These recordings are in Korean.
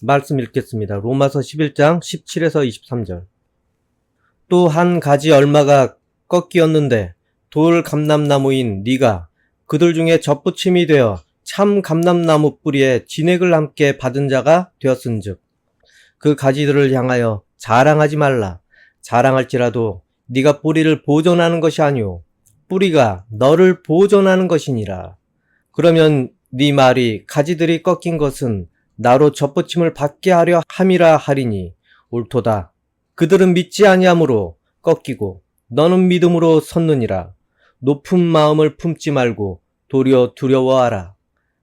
말씀 읽겠습니다. 로마서 11장 17에서 23절. 또 한 가지 얼마가 꺾이었는데 돌 감람나무인 네가 그들 중에 접붙임이 되어 참 감람나무 뿌리에 진액을 함께 받은 자가 되었은즉 그 가지들을 향하여 자랑하지 말라. 자랑할지라도 네가 뿌리를 보존하는 것이 아니오 뿌리가 너를 보존하는 것이니라. 그러면 네 말이 가지들이 꺾인 것은 나로 접붙임을 받게 하려 함이라 하리니 옳도다. 그들은 믿지 아니함으로 꺾이고 너는 믿음으로 섰느니라. 높은 마음을 품지 말고 도리어 두려워하라.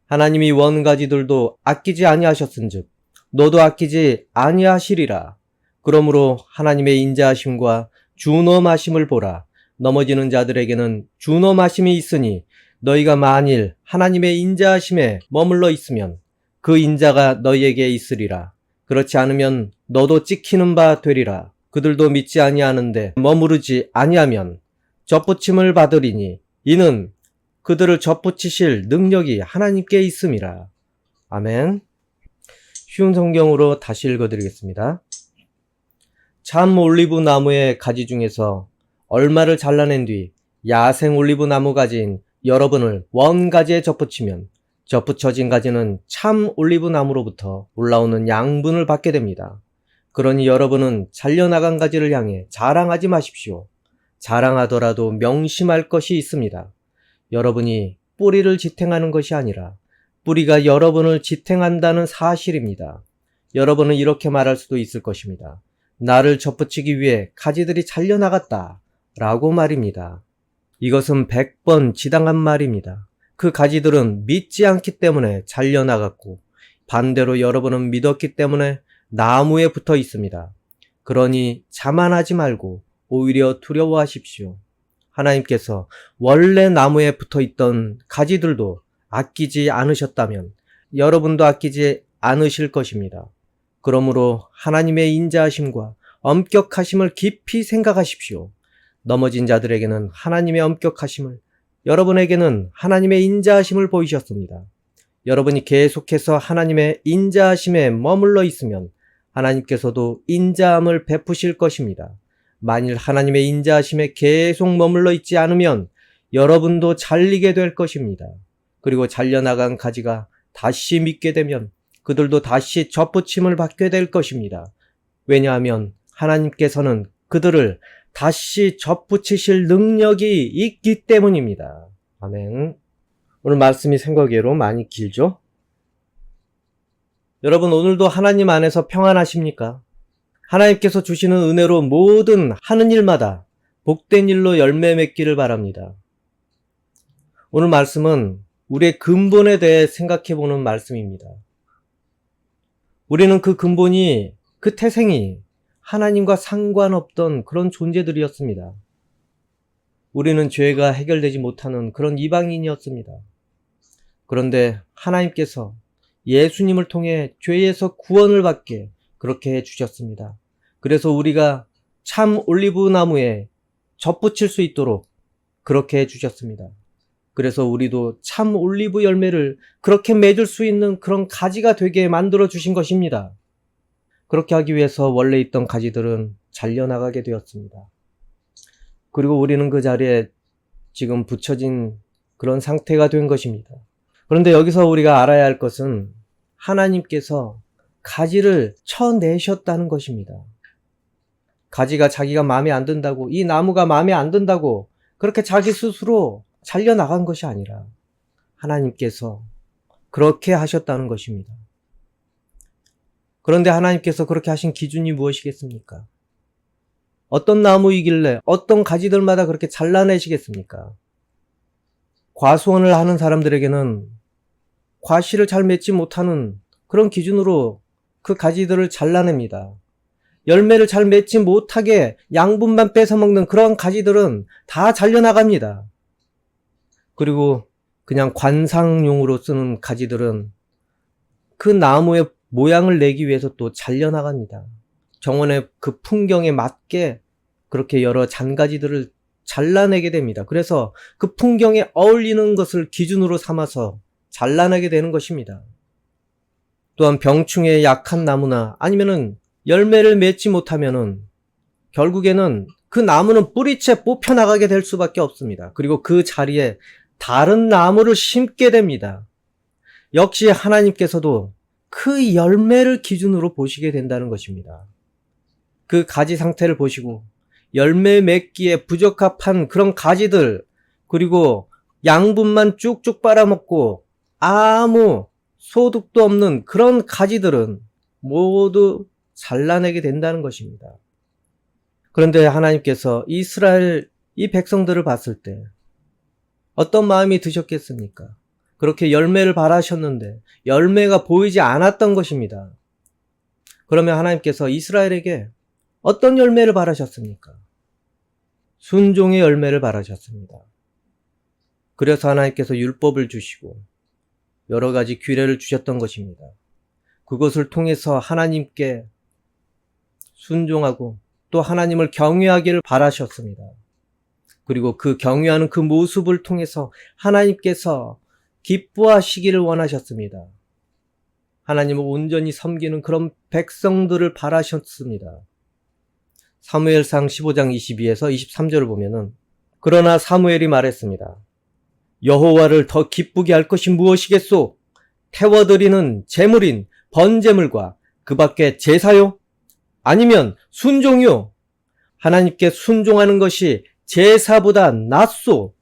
하나님이 원가지들도 아끼지 아니하셨은즉 너도 아끼지 아니하시리라. 그러므로 하나님의 인자하심과 준엄하심을 보라. 넘어지는 자들에게는 준엄하심이 있으니 너희가 만일 하나님의 인자하심에 머물러 있으면 그 인자가 너희에게 있으리라. 그렇지 않으면 너도 찍히는 바 되리라. 그들도 믿지 아니하는데 머무르지 아니하면 접붙임을 받으리니 이는 그들을 접붙이실 능력이 하나님께 있음이라. 아멘. 쉬운 성경으로 다시 읽어드리겠습니다. 참 올리브 나무의 가지 중에서 얼마를 잘라낸 뒤 야생 올리브 나무 가지인 여러분을 원가지에 접붙이면 접붙여진 가지는 참 올리브 나무로부터 올라오는 양분을 받게 됩니다. 그러니 여러분은 잘려나간 가지를 향해 자랑하지 마십시오. 자랑하더라도 명심할 것이 있습니다. 여러분이 뿌리를 지탱하는 것이 아니라 뿌리가 여러분을 지탱한다는 사실입니다. 여러분은 이렇게 말할 수도 있을 것입니다. 나를 접붙이기 위해 가지들이 잘려나갔다 라고 말입니다. 이것은 100번 지당한 말입니다. 그 가지들은 믿지 않기 때문에 잘려나갔고 반대로 여러분은 믿었기 때문에 나무에 붙어 있습니다. 그러니 자만하지 말고 오히려 두려워하십시오. 하나님께서 원래 나무에 붙어 있던 가지들도 아끼지 않으셨다면 여러분도 아끼지 않으실 것입니다. 그러므로 하나님의 인자하심과 엄격하심을 깊이 생각하십시오. 넘어진 자들에게는 하나님의 엄격하심을, 여러분에게는 하나님의 인자하심을 보이셨습니다. 여러분이 계속해서 하나님의 인자하심에 머물러 있으면 하나님께서도 인자함을 베푸실 것입니다. 만일 하나님의 인자하심에 계속 머물러 있지 않으면 여러분도 잘리게 될 것입니다. 그리고 잘려나간 가지가 다시 믿게 되면 그들도 다시 접붙임을 받게 될 것입니다. 왜냐하면 하나님께서는 그들을 다시 접붙이실 능력이 있기 때문입니다. 아멘. 오늘 말씀이 생각외로 많이 길죠? 여러분, 오늘도 하나님 안에서 평안하십니까? 하나님께서 주시는 은혜로 모든 하는 일마다 복된 일로 열매 맺기를 바랍니다. 오늘 말씀은 우리의 근본에 대해 생각해보는 말씀입니다. 우리는 그 근본이, 그 태생이 하나님과 상관없던 그런 존재들이었습니다. 우리는 죄가 해결되지 못하는 그런 이방인이었습니다. 그런데 하나님께서 예수님을 통해 죄에서 구원을 받게 그렇게 해주셨습니다. 그래서 우리가 참 올리브 나무에 접붙일 수 있도록 그렇게 해주셨습니다. 그래서 우리도 참 올리브 열매를 그렇게 맺을 수 있는 그런 가지가 되게 만들어 주신 것입니다. 그렇게 하기 위해서 원래 있던 가지들은 잘려나가게 되었습니다. 그리고 우리는 그 자리에 지금 붙여진 그런 상태가 된 것입니다. 그런데 여기서 우리가 알아야 할 것은 하나님께서 가지를 쳐내셨다는 것입니다. 가지가 자기가 마음에 안 든다고, 이 나무가 마음에 안 든다고 그렇게 자기 스스로 잘려나간 것이 아니라 하나님께서 그렇게 하셨다는 것입니다. 그런데 하나님께서 그렇게 하신 기준이 무엇이겠습니까? 어떤 나무이길래 어떤 가지들마다 그렇게 잘라내시겠습니까? 과수원을 하는 사람들에게는 과실을 잘 맺지 못하는 그런 기준으로 그 가지들을 잘라냅니다. 열매를 잘 맺지 못하게 양분만 뺏어먹는 그런 가지들은 다 잘려나갑니다. 그리고 그냥 관상용으로 쓰는 가지들은 그 나무의 모양을 내기 위해서 또 잘려나갑니다. 정원의 그 풍경에 맞게 그렇게 여러 잔가지들을 잘라내게 됩니다. 그래서 그 풍경에 어울리는 것을 기준으로 삼아서 잘라내게 되는 것입니다. 또한 병충해에 약한 나무나 아니면은 열매를 맺지 못하면은 결국에는 그 나무는 뿌리채 뽑혀나가게 될 수밖에 없습니다. 그리고 그 자리에 다른 나무를 심게 됩니다. 역시 하나님께서도 그 열매를 기준으로 보시게 된다는 것입니다. 그 가지 상태를 보시고 열매 맺기에 부적합한 그런 가지들, 그리고 양분만 쭉쭉 빨아먹고 아무 소득도 없는 그런 가지들은 모두 잘라내게 된다는 것입니다. 그런데 하나님께서 이스라엘 이 백성들을 봤을 때 어떤 마음이 드셨겠습니까? 그렇게 열매를 바라셨는데 열매가 보이지 않았던 것입니다. 그러면 하나님께서 이스라엘에게 어떤 열매를 바라셨습니까? 순종의 열매를 바라셨습니다. 그래서 하나님께서 율법을 주시고 여러 가지 규례를 주셨던 것입니다. 그것을 통해서 하나님께 순종하고 또 하나님을 경외하기를 바라셨습니다. 그리고 그 경외하는 그 모습을 통해서 하나님께서 기뻐하시기를 원하셨습니다. 하나님을 온전히 섬기는 그런 백성들을 바라셨습니다. 사무엘상 15장 22에서 23절을 보면은, 그러나 사무엘이 말했습니다. 여호와를 더 기쁘게 할 것이 무엇이겠소? 태워드리는 제물인 번제물과 그 밖에 제사요? 아니면 순종이요? 하나님께 순종하는 것이 제사보다 낫소.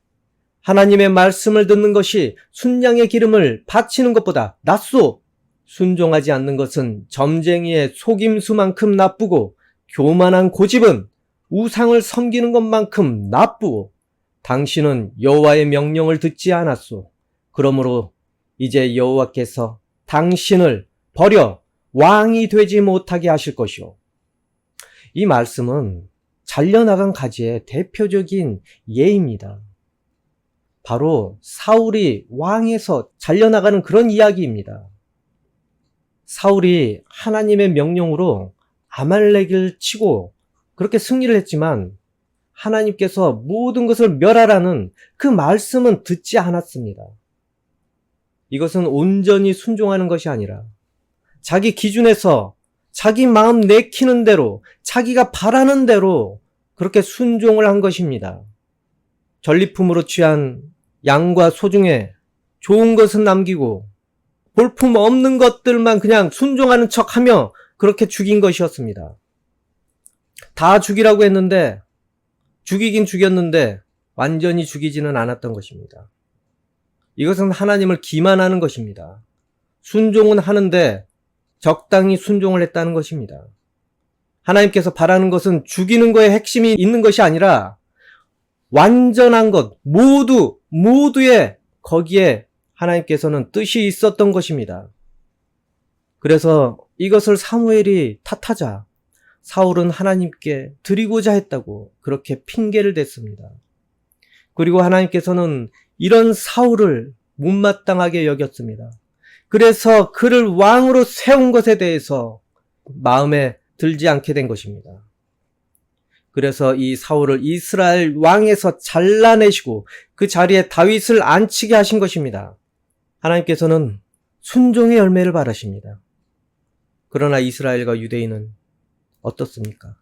하나님의 말씀을 듣는 것이 순양의 기름을 바치는 것보다 낫소. 순종하지 않는 것은 점쟁이의 속임수만큼 나쁘고 교만한 고집은 우상을 섬기는 것만큼 나쁘고 당신은 여호와의 명령을 듣지 않았소. 그러므로 이제 여호와께서 당신을 버려 왕이 되지 못하게 하실 것이오. 이 말씀은 잘려나간 가지의 대표적인 예입니다. 바로 사울이 왕에서 잘려나가는 그런 이야기입니다. 사울이 하나님의 명령으로 아말렉을 치고 그렇게 승리를 했지만 하나님께서 모든 것을 멸하라는 그 말씀은 듣지 않았습니다. 이것은 온전히 순종하는 것이 아니라 자기 기준에서 자기 마음 내키는 대로 자기가 바라는 대로 그렇게 순종을 한 것입니다. 전리품으로 취한 양과 소 중에 좋은 것은 남기고 볼품 없는 것들만 그냥 순종하는 척하며 그렇게 죽인 것이었습니다. 다 죽이라고 했는데 죽이긴 죽였는데 완전히 죽이지는 않았던 것입니다. 이것은 하나님을 기만하는 것입니다. 순종은 하는데 적당히 순종을 했다는 것입니다. 하나님께서 바라는 것은 죽이는 거에 핵심이 있는 것이 아니라 완전한 것, 모두의 거기에 하나님께서는 뜻이 있었던 것입니다. 그래서 이것을 사무엘이 탓하자 사울은 하나님께 드리고자 했다고 그렇게 핑계를 댔습니다. 그리고 하나님께서는 이런 사울을 못마땅하게 여겼습니다. 그래서 그를 왕으로 세운 것에 대해서 마음에 들지 않게 된 것입니다. 그래서 이 사울을 이스라엘 왕에서 잘라내시고 그 자리에 다윗을 앉히게 하신 것입니다. 하나님께서는 순종의 열매를 바라십니다. 그러나 이스라엘과 유대인은 어떻습니까?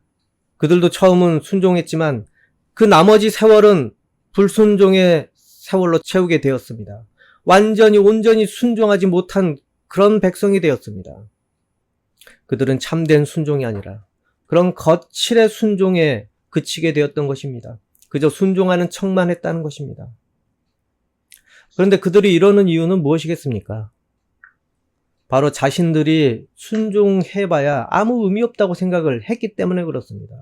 그들도 처음은 순종했지만 그 나머지 세월은 불순종의 세월로 채우게 되었습니다. 온전히 순종하지 못한 그런 백성이 되었습니다. 그들은 참된 순종이 아니라 그런 거칠의 순종에 그치게 되었던 것입니다. 그저 순종하는 척만 했다는 것입니다. 그런데 그들이 이러는 이유는 무엇이겠습니까? 바로 자신들이 순종해봐야 아무 의미 없다고 생각을 했기 때문에 그렇습니다.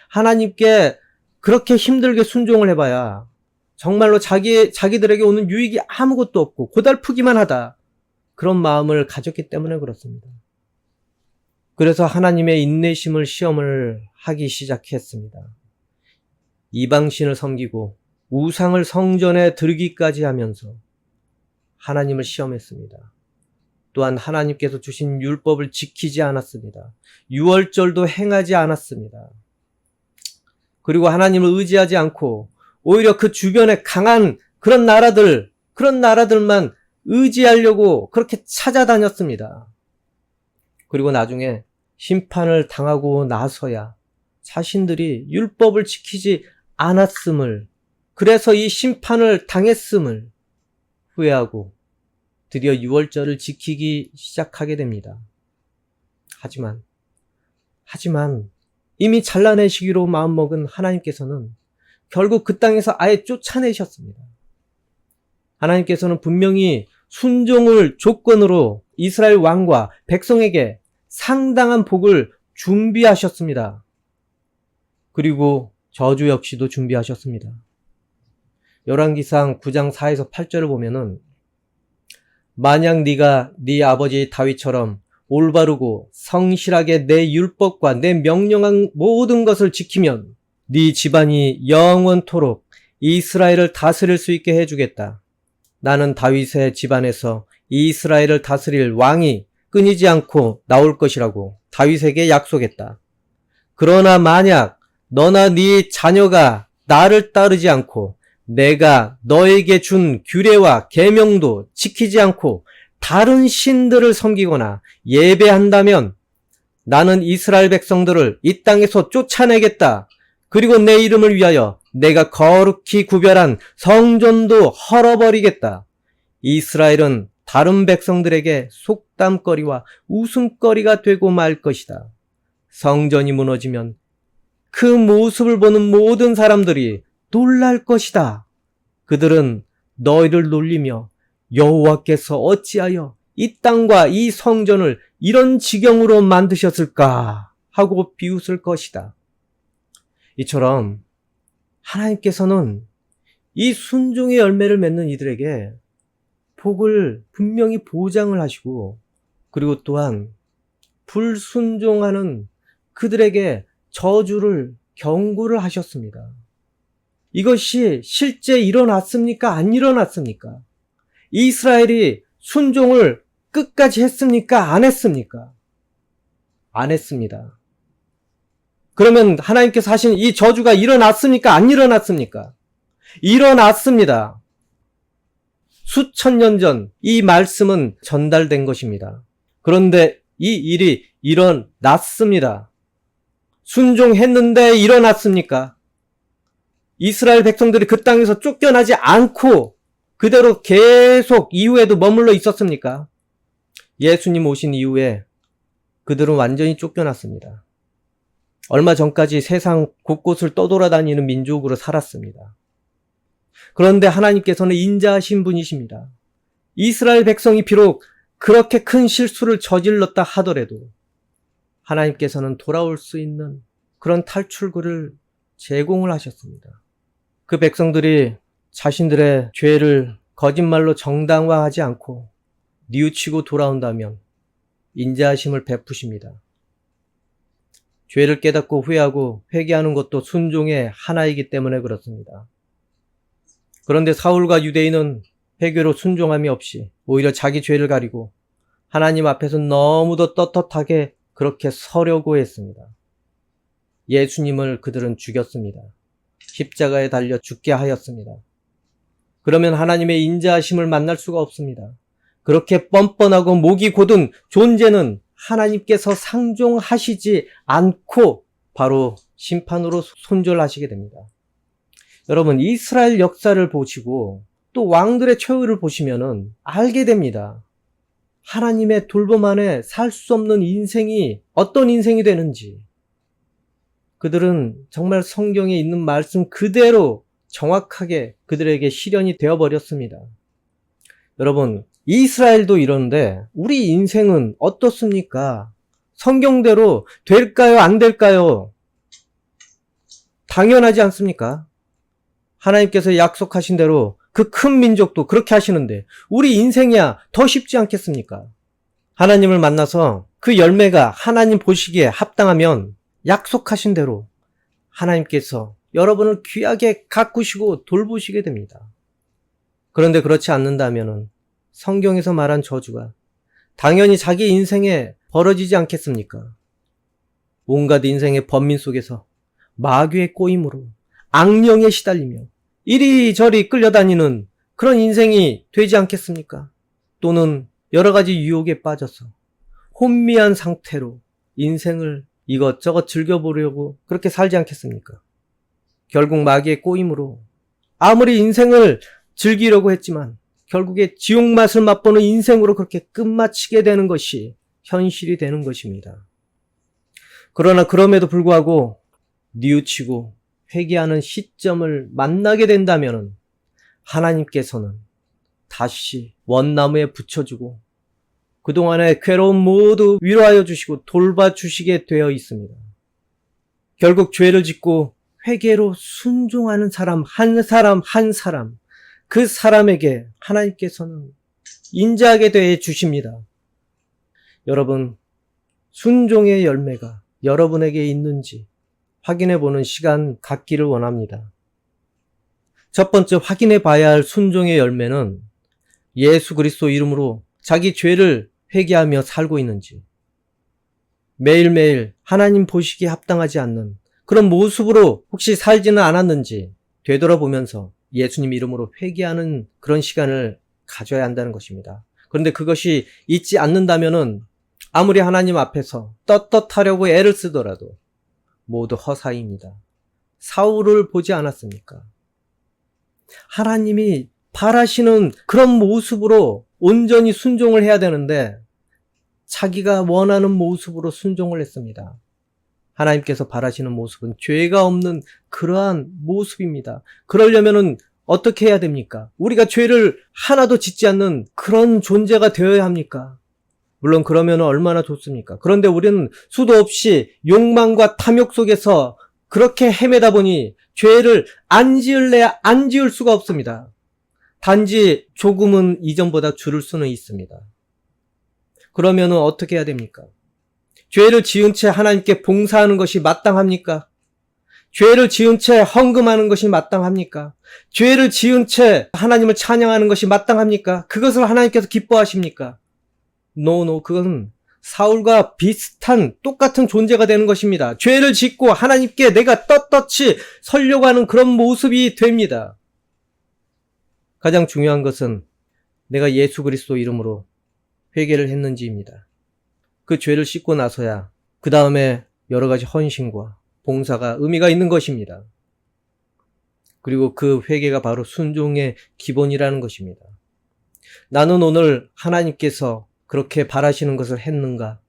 하나님께 그렇게 힘들게 순종을 해봐야 정말로 자기들에게 오는 유익이 아무것도 없고 고달프기만 하다. 그런 마음을 가졌기 때문에 그렇습니다. 그래서 하나님의 인내심을 시험을 하기 시작했습니다. 이방신을 섬기고 우상을 성전에 들기까지 하면서 하나님을 시험했습니다. 또한 하나님께서 주신 율법을 지키지 않았습니다. 유월절도 행하지 않았습니다. 그리고 하나님을 의지하지 않고 오히려 그 주변에 강한 그런 나라들만 의지하려고 그렇게 찾아다녔습니다. 그리고 나중에 심판을 당하고 나서야 자신들이 율법을 지키지 않았음을, 그래서 이 심판을 당했음을 후회하고 드디어 유월절을 지키기 시작하게 됩니다. 하지만 이미 잘라내시기로 마음먹은 하나님께서는 결국 그 땅에서 아예 쫓아내셨습니다. 하나님께서는 분명히 순종을 조건으로 이스라엘 왕과 백성에게 상당한 복을 준비하셨습니다. 그리고 저주 역시도 준비하셨습니다. 열왕기상 9장 4에서 8절을 보면은 만약 네가 네 아버지 다윗처럼 올바르고 성실하게 내 율법과 내 명령한 모든 것을 지키면 네 집안이 영원토록 이스라엘을 다스릴 수 있게 해주겠다. 나는 다윗의 집안에서 이스라엘을 다스릴 왕이 끊이지 않고 나올 것이라고 다윗에게 약속했다. 그러나 만약 너나 네 자녀가 나를 따르지 않고 내가 너에게 준 규례와 계명도 지키지 않고 다른 신들을 섬기거나 예배한다면 나는 이스라엘 백성들을 이 땅에서 쫓아내겠다. 그리고 내 이름을 위하여 내가 거룩히 구별한 성전도 헐어버리겠다. 이스라엘은 다른 백성들에게 속담거리와 웃음거리가 되고 말 것이다. 성전이 무너지면 그 모습을 보는 모든 사람들이 놀랄 것이다. 그들은 너희를 놀리며 여호와께서 어찌하여 이 땅과 이 성전을 이런 지경으로 만드셨을까 하고 비웃을 것이다. 이처럼 하나님께서는 이 순종의 열매를 맺는 이들에게 복을 분명히 보장을 하시고, 그리고 또한 불순종하는 그들에게 저주를 경고를 하셨습니다. 이것이 실제 일어났습니까? 안 일어났습니까? 이스라엘이 순종을 끝까지 했습니까? 안 했습니까? 안 했습니다. 그러면 하나님께서 하신 이 저주가 일어났습니까? 안 일어났습니까? 일어났습니다. 수천 년 전 이 말씀은 전달된 것입니다. 그런데 이 일이 일어났습니다. 순종했는데 일어났습니까? 이스라엘 백성들이 그 땅에서 쫓겨나지 않고 그대로 계속 이후에도 머물러 있었습니까? 예수님 오신 이후에 그들은 완전히 쫓겨났습니다. 얼마 전까지 세상 곳곳을 떠돌아다니는 민족으로 살았습니다. 그런데 하나님께서는 인자하신 분이십니다. 이스라엘 백성이 비록 그렇게 큰 실수를 저질렀다 하더라도 하나님께서는 돌아올 수 있는 그런 탈출구를 제공을 하셨습니다. 그 백성들이 자신들의 죄를 거짓말로 정당화하지 않고 뉘우치고 돌아온다면 인자하심을 베푸십니다. 죄를 깨닫고 후회하고 회개하는 것도 순종의 하나이기 때문에 그렇습니다. 그런데 사울과 유대인은 회개로 순종함이 없이 오히려 자기 죄를 가리고 하나님 앞에서 너무도 떳떳하게 그렇게 서려고 했습니다. 예수님을 그들은 죽였습니다. 십자가에 달려 죽게 하였습니다. 그러면 하나님의 인자하심을 만날 수가 없습니다. 그렇게 뻔뻔하고 목이 곧은 존재는 하나님께서 상종하시지 않고 바로 심판으로 손절하시게 됩니다. 여러분, 이스라엘 역사를 보시고 또 왕들의 최후를 보시면은 알게 됩니다. 하나님의 돌봄 안에 살 수 없는 인생이 어떤 인생이 되는지. 그들은 정말 성경에 있는 말씀 그대로 정확하게 그들에게 실현이 되어버렸습니다. 여러분, 이스라엘도 이런데 우리 인생은 어떻습니까? 성경대로 될까요? 안 될까요? 당연하지 않습니까? 하나님께서 약속하신 대로 그 큰 민족도 그렇게 하시는데 우리 인생이야 더 쉽지 않겠습니까? 하나님을 만나서 그 열매가 하나님 보시기에 합당하면 약속하신 대로 하나님께서 여러분을 귀하게 가꾸시고 돌보시게 됩니다. 그런데 그렇지 않는다면 성경에서 말한 저주가 당연히 자기 인생에 벌어지지 않겠습니까? 온갖 인생의 번민 속에서 마귀의 꼬임으로 악령에 시달리며 이리저리 끌려다니는 그런 인생이 되지 않겠습니까? 또는 여러 가지 유혹에 빠져서 혼미한 상태로 인생을 이것저것 즐겨보려고 그렇게 살지 않겠습니까? 결국 마귀의 꼬임으로 아무리 인생을 즐기려고 했지만 결국에 지옥 맛을 맛보는 인생으로 그렇게 끝마치게 되는 것이 현실이 되는 것입니다. 그러나 그럼에도 불구하고 뉘우치고 회개하는 시점을 만나게 된다면 하나님께서는 다시 원나무에 붙여주고 그동안의 괴로움 모두 위로하여 주시고 돌봐주시게 되어 있습니다. 결국 죄를 짓고 회개로 순종하는 사람 한 사람 그 사람에게 하나님께서는 인자하게 돼 주십니다. 여러분, 순종의 열매가 여러분에게 있는지 확인해보는 시간 갖기를 원합니다. 첫 번째 확인해 봐야 할 순종의 열매는 예수 그리스도 이름으로 자기 죄를 회개하며 살고 있는지, 매일매일 하나님 보시기에 합당하지 않는 그런 모습으로 혹시 살지는 않았는지 되돌아보면서 예수님 이름으로 회개하는 그런 시간을 가져야 한다는 것입니다. 그런데 그것이 있지 않는다면은 아무리 하나님 앞에서 떳떳하려고 애를 쓰더라도 모두 허사입니다. 사울을 보지 않았습니까? 하나님이 바라시는 그런 모습으로 온전히 순종을 해야 되는데 자기가 원하는 모습으로 순종을 했습니다. 하나님께서 바라시는 모습은 죄가 없는 그러한 모습입니다. 그러려면은 어떻게 해야 됩니까? 우리가 죄를 하나도 짓지 않는 그런 존재가 되어야 합니까? 물론 그러면 얼마나 좋습니까? 그런데 우리는 수도 없이 욕망과 탐욕 속에서 그렇게 헤매다 보니 죄를 안 지을 수가 없습니다. 단지 조금은 이전보다 줄일 수는 있습니다. 그러면 어떻게 해야 됩니까? 죄를 지은 채 하나님께 봉사하는 것이 마땅합니까? 죄를 지은 채 헌금하는 것이 마땅합니까? 죄를 지은 채 하나님을 찬양하는 것이 마땅합니까? 그것을 하나님께서 기뻐하십니까? No, 그건 사울과 비슷한 똑같은 존재가 되는 것입니다. 죄를 짓고 하나님께 내가 떳떳이 서려고 하는 그런 모습이 됩니다. 가장 중요한 것은 내가 예수 그리스도 이름으로 회개를 했는지입니다. 그 죄를 씻고 나서야 그 다음에 여러 가지 헌신과 봉사가 의미가 있는 것입니다. 그리고 그 회개가 바로 순종의 기본이라는 것입니다. 나는 오늘 하나님께서 그렇게 바라시는 것을 했는가?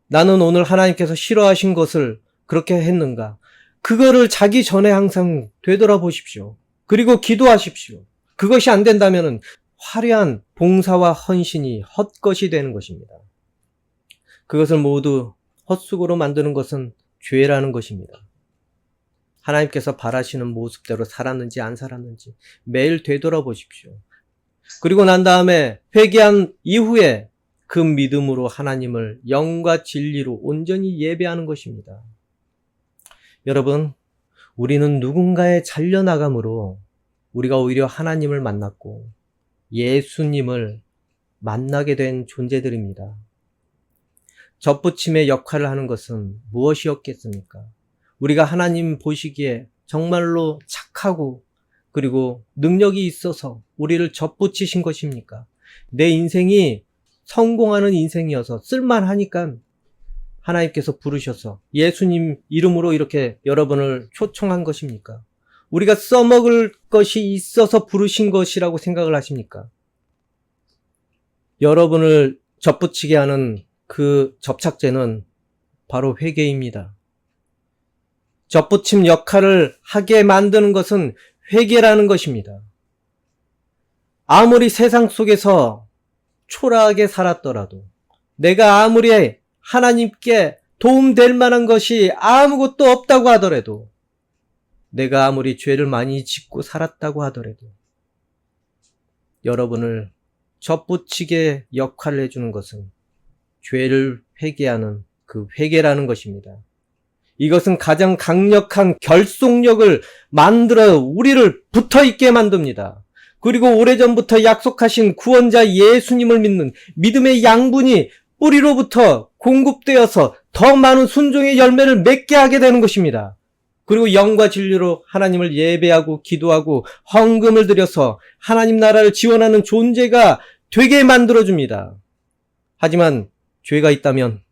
나는 오늘 하나님께서 싫어하신 것을 그렇게 했는가? 그거를 자기 전에 항상 되돌아보십시오. 그리고 기도하십시오. 그것이 안 된다면 화려한 봉사와 헌신이 헛것이 되는 것입니다. 그것을 모두 헛수고로 만드는 것은 죄라는 것입니다. 하나님께서 바라시는 모습대로 살았는지 안 살았는지 매일 되돌아보십시오. 그리고 난 다음에 회개한 이후에 그 믿음으로 하나님을 영과 진리로 온전히 예배하는 것입니다. 여러분, 우리는 누군가의 잘려나감으로 우리가 오히려 하나님을 만났고 예수님을 만나게 된 존재들입니다. 젖붙임의 역할을 하는 것은 무엇이었겠습니까? 우리가 하나님 보시기에 정말로 착하고 그리고 능력이 있어서 우리를 젖붙이신 것입니까? 내 인생이 성공하는 인생이어서 쓸만하니까 하나님께서 부르셔서 예수님 이름으로 이렇게 여러분을 초청한 것입니까? 우리가 써먹을 것이 있어서 부르신 것이라고 생각을 하십니까? 여러분을 젖붙이게 하는 그 접착제는 바로 회개입니다. 젖붙임 역할을 하게 만드는 것은 회개라는 것입니다. 아무리 세상 속에서 초라하게 살았더라도 내가 아무리 하나님께 도움될 만한 것이 아무것도 없다고 하더라도 내가 아무리 죄를 많이 짓고 살았다고 하더라도 여러분을 젖붙이게 역할을 해주는 것은 죄를 회개하는 그 회개라는 것입니다. 이것은 가장 강력한 결속력을 만들어 우리를 붙어있게 만듭니다. 그리고 오래전부터 약속하신 구원자 예수님을 믿는 믿음의 양분이 뿌리로부터 공급되어서 더 많은 순종의 열매를 맺게 하게 되는 것입니다. 그리고 영과 진리로 하나님을 예배하고 기도하고 헌금을 드려서 하나님 나라를 지원하는 존재가 되게 만들어줍니다. 하지만 죄가 있다면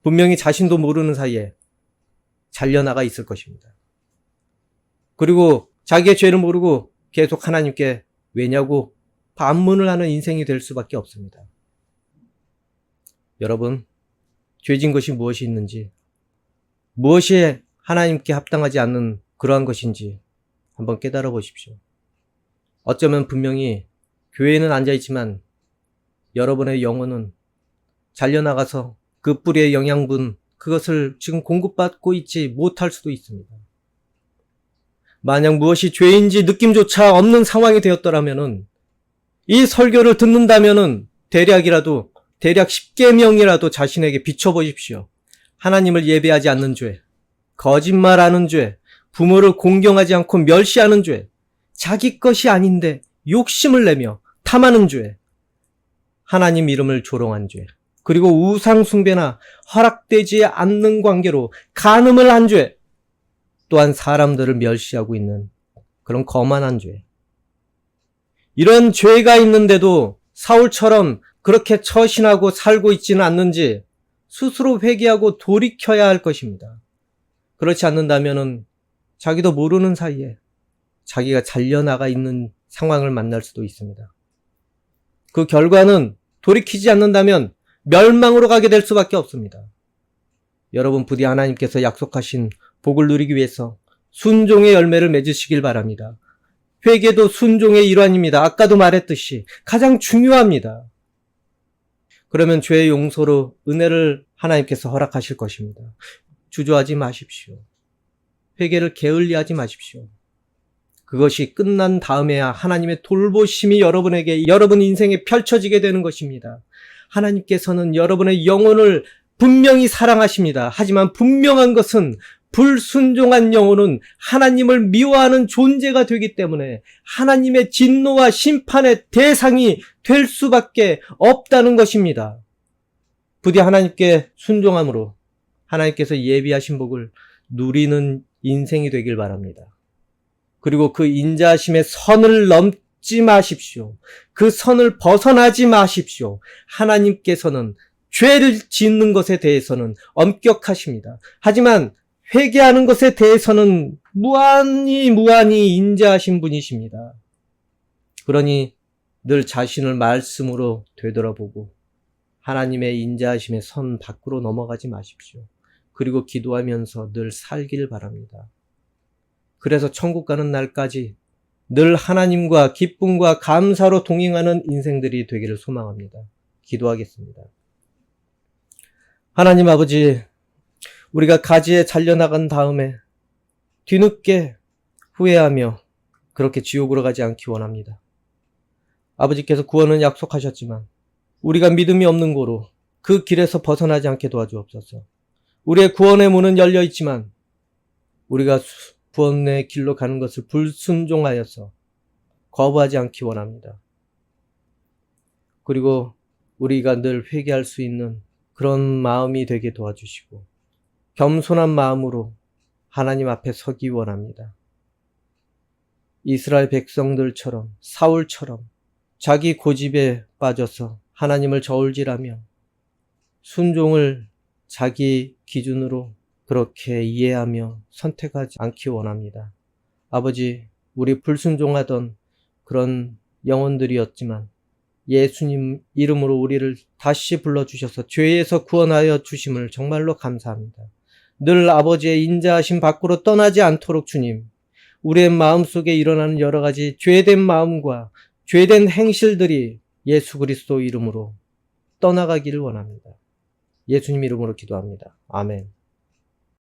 분명히 자신도 모르는 사이에 잘려나가 있을 것입니다. 그리고 자기의 죄를 모르고 계속 하나님께 왜냐고 반문을 하는 인생이 될 수밖에 없습니다. 여러분, 죄진 것이 무엇이 있는지, 무엇이 하나님께 합당하지 않는 그러한 것인지 한번 깨달아 보십시오. 어쩌면 분명히 교회에는 앉아있지만 여러분의 영혼은 잘려나가서 그 뿌리의 영양분, 그것을 지금 공급받고 있지 못할 수도 있습니다. 만약 무엇이 죄인지 느낌조차 없는 상황이 되었더라면은 이 설교를 듣는다면은 대략 10계명이라도 자신에게 비춰보십시오. 하나님을 예배하지 않는 죄, 거짓말하는 죄, 부모를 공경하지 않고 멸시하는 죄, 자기 것이 아닌데 욕심을 내며 탐하는 죄, 하나님 이름을 조롱한 죄, 그리고 우상 숭배나 허락되지 않는 관계로 간음을 한 죄, 또한 사람들을 멸시하고 있는 그런 거만한 죄. 이런 죄가 있는데도 사울처럼 그렇게 처신하고 살고 있지는 않는지 스스로 회개하고 돌이켜야 할 것입니다. 그렇지 않는다면은 자기도 모르는 사이에 자기가 잘려나가 있는 상황을 만날 수도 있습니다. 그 결과는 돌이키지 않는다면 멸망으로 가게 될 수밖에 없습니다. 여러분, 부디 하나님께서 약속하신 복을 누리기 위해서 순종의 열매를 맺으시길 바랍니다. 회개도 순종의 일환입니다. 아까도 말했듯이 가장 중요합니다. 그러면 죄의 용서로 은혜를 하나님께서 허락하실 것입니다. 주저하지 마십시오. 회개를 게을리하지 마십시오. 그것이 끝난 다음에야 하나님의 돌보심이 여러분 인생에 펼쳐지게 되는 것입니다. 하나님께서는 여러분의 영혼을 분명히 사랑하십니다. 하지만 분명한 것은 불순종한 영혼은 하나님을 미워하는 존재가 되기 때문에 하나님의 진노와 심판의 대상이 될 수밖에 없다는 것입니다. 부디 하나님께 순종함으로 하나님께서 예비하신 복을 누리는 인생이 되길 바랍니다. 그리고 그 인자하심의 선을 넘지 마십시오. 그 선을 벗어나지 마십시오. 하나님께서는 죄를 짓는 것에 대해서는 엄격하십니다. 하지만 회개하는 것에 대해서는 무한히 인자하신 분이십니다. 그러니 늘 자신을 말씀으로 되돌아보고 하나님의 인자하심의 선 밖으로 넘어가지 마십시오. 그리고 기도하면서 늘 살길 바랍니다. 그래서 천국 가는 날까지 늘 하나님과 기쁨과 감사로 동행하는 인생들이 되기를 소망합니다. 기도하겠습니다. 하나님 아버지, 우리가 가지에 잘려나간 다음에 뒤늦게 후회하며 그렇게 지옥으로 가지 않기 원합니다. 아버지께서 구원은 약속하셨지만 우리가 믿음이 없는 고로 그 길에서 벗어나지 않게 도와주옵소서. 우리의 구원의 문은 열려 있지만 우리가 구원의 길로 가는 것을 불순종하여서 거부하지 않기 원합니다. 그리고 우리가 늘 회개할 수 있는 그런 마음이 되게 도와주시고 겸손한 마음으로 하나님 앞에 서기 원합니다. 이스라엘 백성들처럼 사울처럼 자기 고집에 빠져서 하나님을 저울질하며 순종을 자기 기준으로 그렇게 이해하며 선택하지 않기 원합니다. 아버지, 우리 불순종하던 그런 영혼들이었지만 예수님 이름으로 우리를 다시 불러주셔서 죄에서 구원하여 주심을 정말로 감사합니다. 늘 아버지의 인자하심 밖으로 떠나지 않도록 주님, 우리의 마음속에 일어나는 여러 가지 죄된 마음과 죄된 행실들이 예수 그리스도 이름으로 떠나가기를 원합니다. 예수님 이름으로 기도합니다. 아멘.